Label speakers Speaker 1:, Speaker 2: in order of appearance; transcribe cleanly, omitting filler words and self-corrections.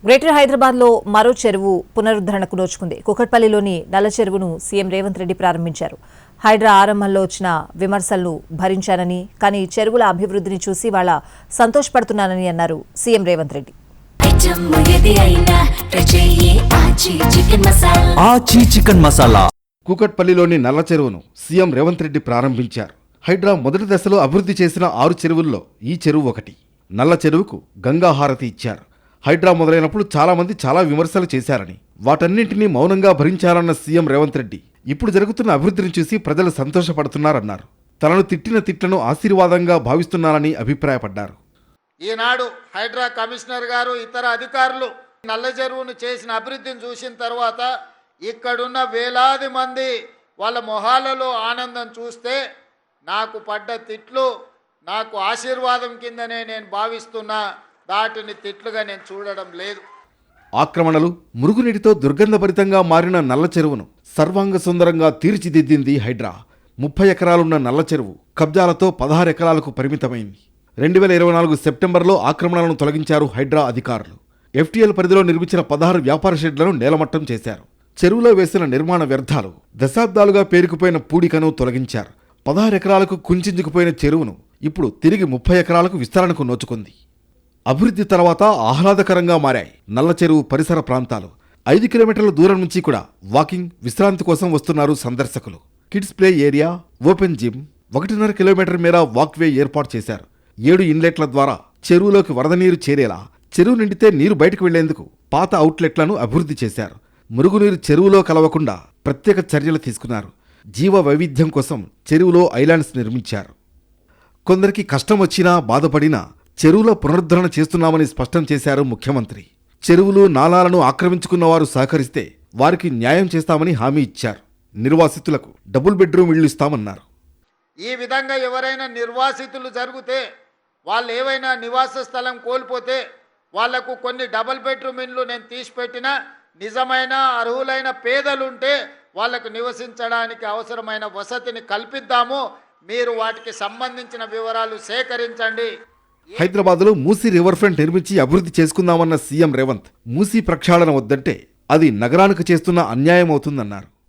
Speaker 1: Greater హైదరాబాద్లో మరో చెరువు పునరుద్ధరణకు నోచుకుంది. కుకట్పల్లిలోని నల్ల చెరువును సీఎం రేవంత్ రెడ్డి ప్రారంభించారు. హైడ్రా ఆరంభంలో వచ్చిన విమర్శలను భరించానని, కానీ చెరువుల అభివృద్ధిని చూసి వాళ్ళ సంతోషపడుతున్నానని అన్నారు సీఎం రేవంత్ రెడ్డి.
Speaker 2: కూకట్పల్లిలోని నల్ల చెరువును సీఎం రేవంత్ రెడ్డి ప్రారంభించారు. హైడ్రా మొదటి దశలో అభివృద్ధి చేసిన 6 చెరువుల్లో ఈ చెరువు ఒకటి. నల్ల చెరువుకు గంగా హారతి ఇచ్చారు. హైడ్రా మొదలైనప్పుడు చాలా మంది చాలా విమర్శలు చేశారని, వాటన్నింటినీ మౌనంగా భరించారన్న సీఎం రేవంత్ రెడ్డి ఇప్పుడు జరుగుతున్న అభివృద్ధిని చూసి ప్రజలు సంతోషపడుతున్నారన్నారు. తనను తిట్టిన తిట్లను ఆశీర్వాదంగా భావిస్తున్నారని అభిప్రాయపడ్డారు.
Speaker 3: ఈనాడు హైడ్రా కమిషనర్ గారు ఇతర అధికారులు నల్ల చెరువును చేసిన అభివృద్ధిని చూసిన తర్వాత ఇక్కడున్న వేలాది మంది వాళ్ళ మొహాలలో ఆనందం చూస్తే నాకు పడ్డ తిట్లు నాకు ఆశీర్వాదం కిందనే నేను భావిస్తున్నా, దాటిని తిట్లుగా నేను చూడడం లేదు.
Speaker 2: ఆక్రమణలు, మురుగునీటితో దుర్గంధభరితంగా మారిన నల్ల చెరువును సర్వాంగ సుందరంగా తీర్చిదిద్దింది హైడ్రా. 30 ఎకరాలున్న నల్ల చెరువు కబ్జాలతో 16 ఎకరాలకు పరిమితమైంది. 2024 సెప్టెంబర్లో ఆక్రమణలను తొలగించారు హైడ్రా అధికారులు. FTL పరిధిలో నిర్మించిన 16 వ్యాపార షెడ్లను నేలమట్టం చేశారు. చెరువులో వేసిన నిర్మాణ వ్యర్థాలు, దశాబ్దాలుగా పేరుకుపోయిన పూడికను తొలగించారు. 16 ఎకరాలకు కుంచించుకుపోయిన చెరువును ఇప్పుడు తిరిగి 30 ఎకరాలకు విస్తరణకు నోచుకుంది. అభివృద్ధి తర్వాత ఆహ్లాదకరంగా మారాయి నల్ల చెరువు పరిసర ప్రాంతాలు. 5 కిలోమీటర్ల దూరం నుంచి కూడా వాకింగ్, విశ్రాంతి కోసం వస్తున్నారు సందర్శకులు. Kids play area, open gym, 1.5 kilometre మేర వాక్వే ఏర్పాటు చేశారు. 7 ఇన్లెట్ల ద్వారా చెరువులోకి వరద నీరు చేరేలా, చెరువు నిండితే నీరు బయటకు వెళ్లేందుకు పాత అవుట్లెట్లను అభివృద్ధి చేశారు. మురుగునీరు చెరువులో కలవకుండా ప్రత్యేక చర్యలు తీసుకున్నారు. జీవ వైవిధ్యం కోసం చెరువులో ఐలాండ్స్ నిర్మించారు. కొందరికి కష్టం వచ్చినా బాధపడినా చెరువుల పునరుద్ధరణ చేస్తున్నామని స్పష్టం చేశారు ముఖ్యమంత్రి. చెరువులు, నాలాలను ఆక్రమించుకున్నవారు సహకరిస్తే వారికి న్యాయం చేస్తామని హామీ ఇచ్చారు. నిర్వాసితులకు డబుల్ బెడ్రూమ్ ఇళ్లు ఇస్తామన్నారు.
Speaker 3: ఈ విధంగా ఎవరైనా నిర్వాసితులు జరిగితే, వాళ్ళు ఏవైనా నివాస స్థలం కోల్పోతే వాళ్లకు కొన్ని డబుల్ బెడ్రూమ్ ఇండ్లు నేను తీసిపెట్టినా, నిజమైన అర్హులైన పేదలుంటే వాళ్లకు నివసించడానికి అవసరమైన వసతిని కల్పిద్దాము. మీరు వాటికి సంబంధించిన వివరాలు సేకరించండి.
Speaker 2: హైదరాబాద్లో మూసీ రివర్ ఫ్రంట్ నిర్మించి అభివృద్ధి చేసుకుందామన్న సీఎం రేవంత్ మూసీ ప్రక్షాళన వద్దంటే అది నగరానికి చేస్తున్న అన్యాయం అవుతుందన్నారు.